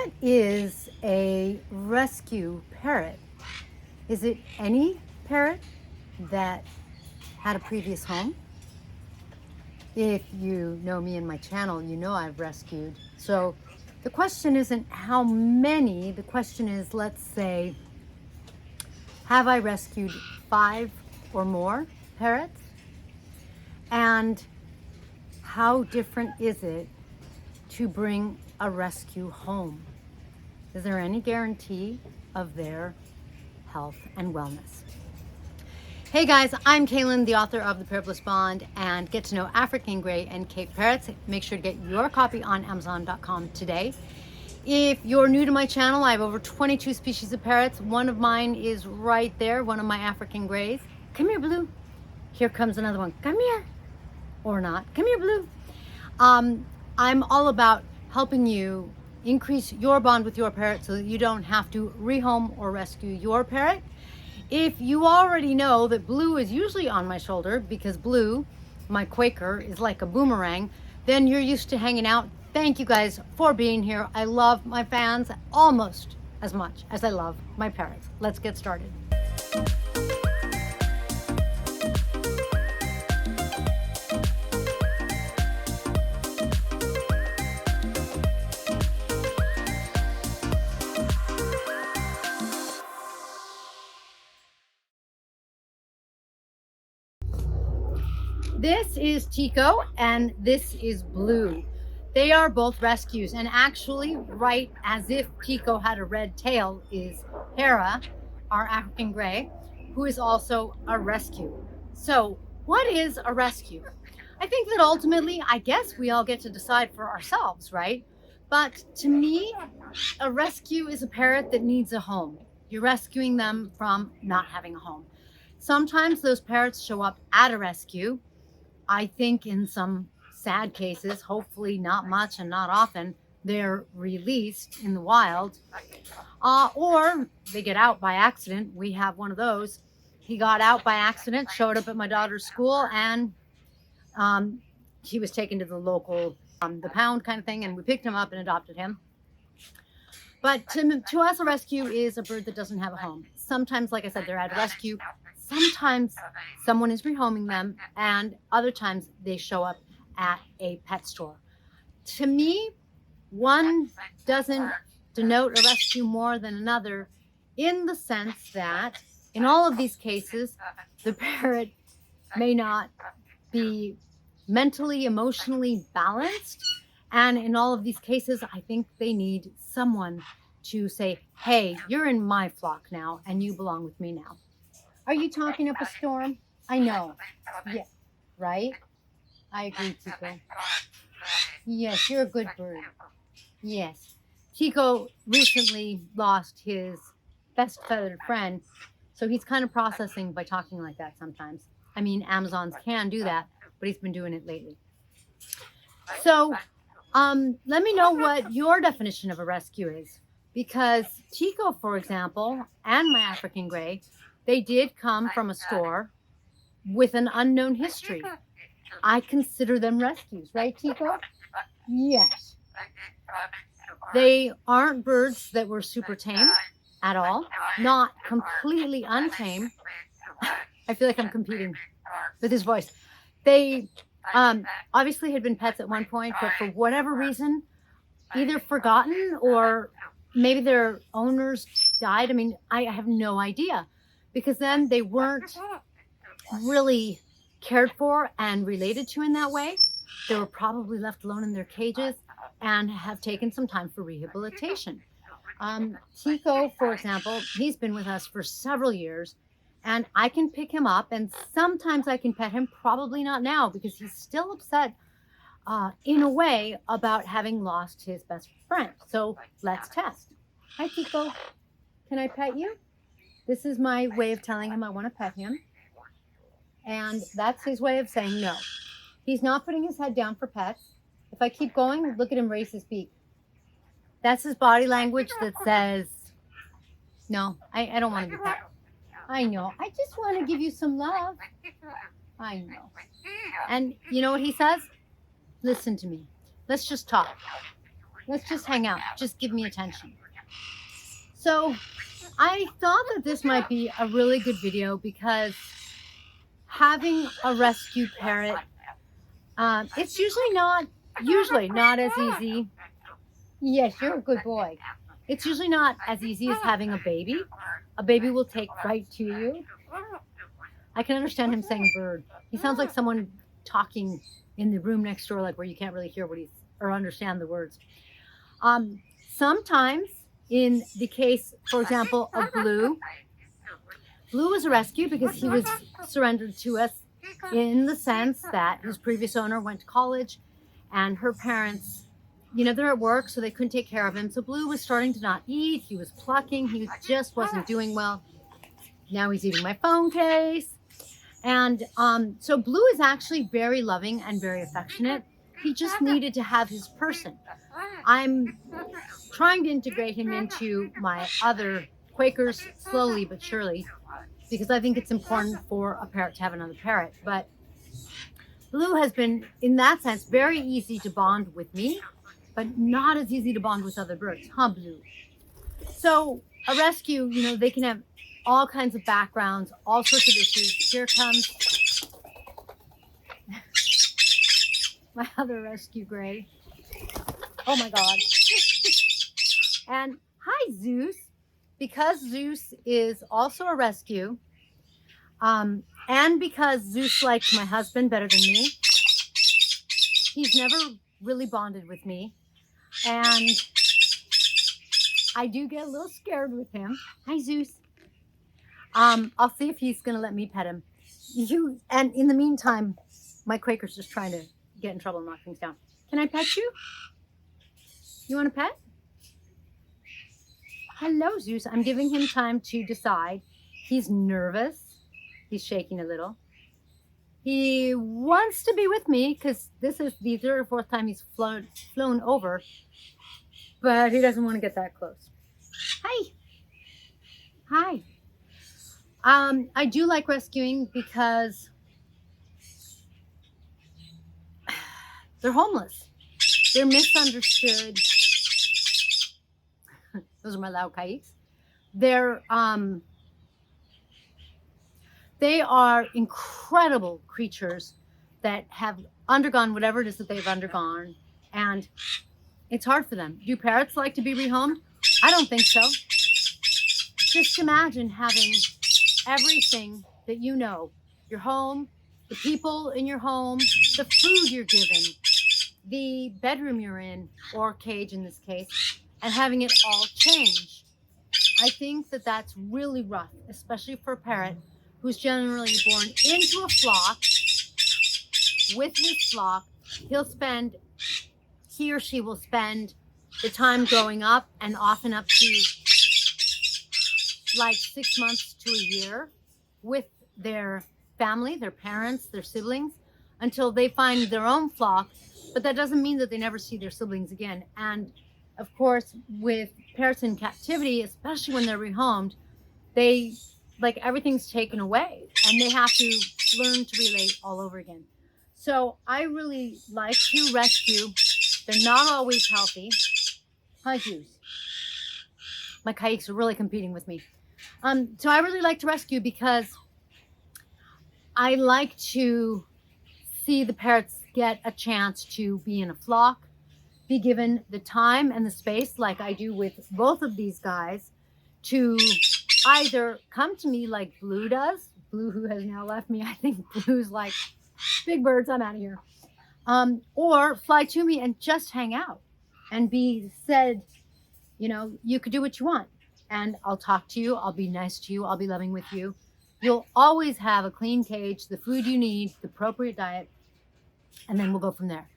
What is a rescue parrot? Is it any parrot that had a previous home? If you know me and my channel, you know I've rescued. So the question isn't how many, the question is, let's say, have I rescued 5 or more parrots? And how different is it to bring a rescue home? Is there any guarantee of their health and wellness? Hey guys, I'm Kaylin, the author of The Parrot Bliss Bond and Get to Know African Gray and Cape Parrots. Make sure to get your copy on Amazon.com today. If you're new to my channel, I have over 22 species of parrots. One of mine is right there, one of my African Grays. Come here, Blue. Here comes another one. Come here. Or not. Come here, Blue. I'm all about helping you increase your bond with your parrot so that you don't have to rehome or rescue your parrot. If you already know that Blue is usually on my shoulder because Blue, my Quaker, is like a boomerang, then you're used to hanging out. Thank you guys for being here. I love my fans almost as much as I love my parrots. Let's get started. This is Tico and this is Blue. They are both rescues, and actually, right as if Tico had a red tail, is Parrot, our African Gray, who is also a rescue. So what is a rescue? I think that ultimately, I guess we all get to decide for ourselves, right? But to me, a rescue is a parrot that needs a home. You're rescuing them from not having a home. Sometimes those parrots show up at a rescue. I think in some sad cases, hopefully not much and not often, they're released in the wild, or they get out by accident. We have one of those. He got out by accident, showed up at my daughter's school, and he was taken to the local, the pound kind of thing, and we picked him up and adopted him. But to us, a rescue is a bird that doesn't have a home. Sometimes, like I said, they're at a rescue. Sometimes someone is rehoming them, and other times they show up at a pet store. To me, one doesn't denote a rescue more than another, in the sense that in all of these cases, the parrot may not be mentally, emotionally balanced. And in all of these cases, I think they need someone to say, hey, you're in my flock now and you belong with me now. Are you talking up a storm? I know. Yeah, right? I agree, Tico. Yes, you're a good bird. Yes. Tico recently lost his best feathered friend, so he's kind of processing by talking like that sometimes. I mean, Amazons can do that, but he's been doing it lately. So, let me know what your definition of a rescue is, because Tico, for example, and my African Gray, they did come from a store with an unknown history. I consider them rescues, right, Tico? Yes. They aren't birds that were super tame at all, not completely untamed. I feel like I'm competing with his voice. They obviously had been pets at one point, but for whatever reason, either forgotten or maybe their owners died. I mean, I have no idea, because then they weren't really cared for and related to in that way. They were probably left alone in their cages and have taken some time for rehabilitation. Tico, for example, he's been with us for several years, and I can pick him up and sometimes I can pet him, probably not now because he's still upset in a way about having lost his best friend. So let's test. Hi, Tico. Can I pet you? This is my way of telling him I want to pet him. And that's his way of saying no. He's not putting his head down for pets. If I keep going, look at him raise his beak. That's his body language that says, no, I don't want to be pet. I know. I just want to give you some love. I know. And you know what he says? Listen to me. Let's just talk. Let's just hang out. Just give me attention. So I thought that this might be a really good video because having a rescue parrot, it's usually not as easy. Yes, you're a good boy. It's usually not as easy as having a baby. A baby will take right to you. I can understand him saying bird. He sounds like someone talking in the room next door, like where you can't really hear what he's or understand the words. Sometimes in the case, for example, of Blue was a rescue because he was surrendered to us in the sense that his previous owner went to college and her parents, they're at work, so they couldn't take care of him. So Blue was starting to not eat. He was plucking. He just wasn't doing well. Now he's eating my phone case. And so Blue is actually very loving and very affectionate. He just needed to have his person. I'm trying to integrate him into my other Quakers slowly but surely, because I think it's important for a parrot to have another parrot. But Blue has been, in that sense, very easy to bond with me, but not as easy to bond with other birds, huh, Blue? So a rescue, they can have all kinds of backgrounds, all sorts of issues. Here comes my other rescue gray. Oh my God. And hi, Zeus. Because Zeus is also a rescue, and because Zeus likes my husband better than me, he's never really bonded with me. And I do get a little scared with him. Hi, Zeus. I'll see if he's going to let me pet him. And in the meantime, my Quaker's just trying to get in trouble and knock things down. Can I pet you? You want a pet? Hello, Zeus. I'm giving him time to decide. He's nervous. He's shaking a little. He wants to be with me because this is the third or fourth time he's flown over, but he doesn't want to get that close. Hi. Hi. I do like rescuing because they're homeless. They're misunderstood. Those are my loud kikes. They are incredible creatures that have undergone whatever it is that they've undergone, and it's hard for them. Do parrots like to be rehomed? I don't think so. Just imagine having everything that your home, the people in your home, the food you're given, the bedroom you're in, or cage in this case, and having it all change. I think that that's really rough, especially for a parrot who's generally born into a flock. With his flock, he or she will spend the time growing up and often up to like 6 months to a year with their family, their parents, their siblings, until they find their own flock. But that doesn't mean that they never see their siblings again. And of course, with parrots in captivity, especially when they're rehomed, everything's taken away and they have to learn to relate all over again. So I really like to rescue. They're not always healthy. Hi, Juice. My kikes are really competing with me. So I really like to rescue because I like to see the parrots get a chance to be in a flock, be given the time and the space, like I do with both of these guys, to either come to me like Blue does. Blue, who has now left me, I think Blue's like, big birds, I'm out of here. Or fly to me and just hang out and be said, you could do what you want. And I'll talk to you. I'll be nice to you. I'll be loving with you. You'll always have a clean cage, the food you need, the appropriate diet, and then we'll go from there.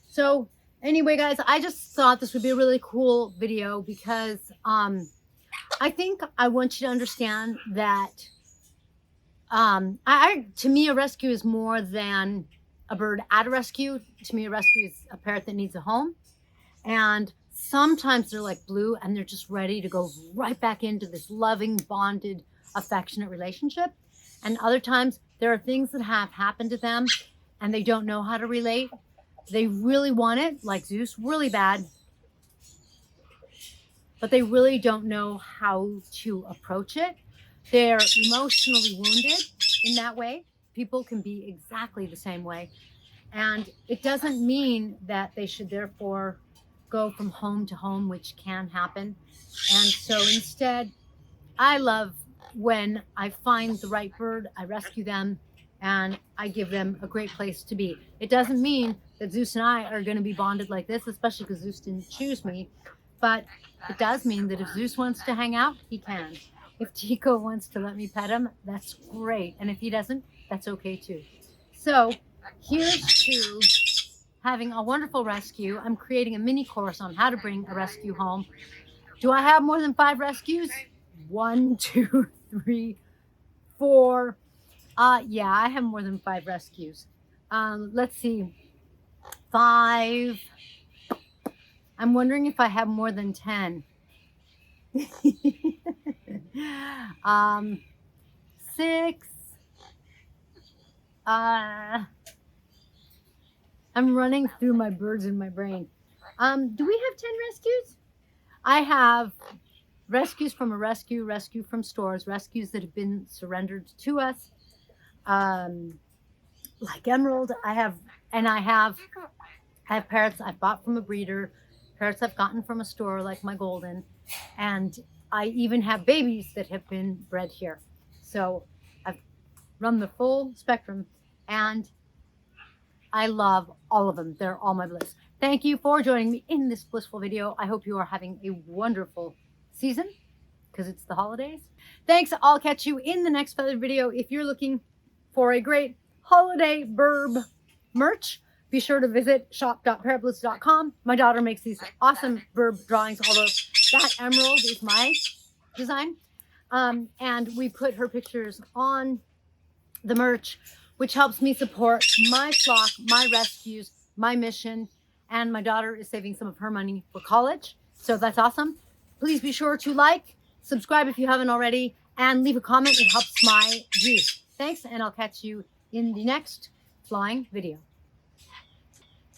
So anyway, guys, I just thought this would be a really cool video because I think I want you to understand that to me, a rescue is more than a bird at a rescue. To me, a rescue is a parrot that needs a home. And sometimes they're like Blue and they're just ready to go right back into this loving, bonded, affectionate relationship. And other times there are things that have happened to them and they don't know how to relate. They really want it, like Zeus, really bad. but they really don't know how to approach it. They're emotionally wounded in that way. People can be exactly the same way. And it doesn't mean that they should therefore go from home to home, which can happen. And so instead, I love when I find the right bird, I rescue them, and I give them a great place to be. It doesn't mean that Zeus and I are going to be bonded like this, especially because Zeus didn't choose me. But it does mean that if Zeus wants to hang out, he can. If Tico wants to let me pet him, that's great. And if he doesn't, that's okay too. So here's to having a wonderful rescue. I'm creating a mini course on how to bring a rescue home. Do I have more than 5 rescues? 1, 2, 3, 4. Yeah, I have more than 5 rescues. Let's see. 5. I'm wondering if I have more than 10. 6. I'm running through my birds in my brain. Do we have 10 rescues? I have rescues from a rescue from stores, rescues that have been surrendered to us. Like Emerald, I have parrots I've bought from a breeder, parrots I've gotten from a store like my golden, and I even have babies that have been bred here. So I've run the full spectrum, and I love all of them. They're all my bliss. Thank you for joining me in this blissful video. I hope you are having a wonderful season because it's the holidays. Thanks. I'll catch you in the next feathered video. If you're looking for a great holiday burb merch, be sure to visit shop.parrotbliss.com. My daughter makes these awesome burb drawings, although that emerald is my design. And we put her pictures on the merch, which helps me support my flock, my rescues, my mission, and my daughter is saving some of her money for college. So that's awesome. Please be sure to like, subscribe if you haven't already, and leave a comment. It helps my juice. Thanks, and I'll catch you in the next flying video.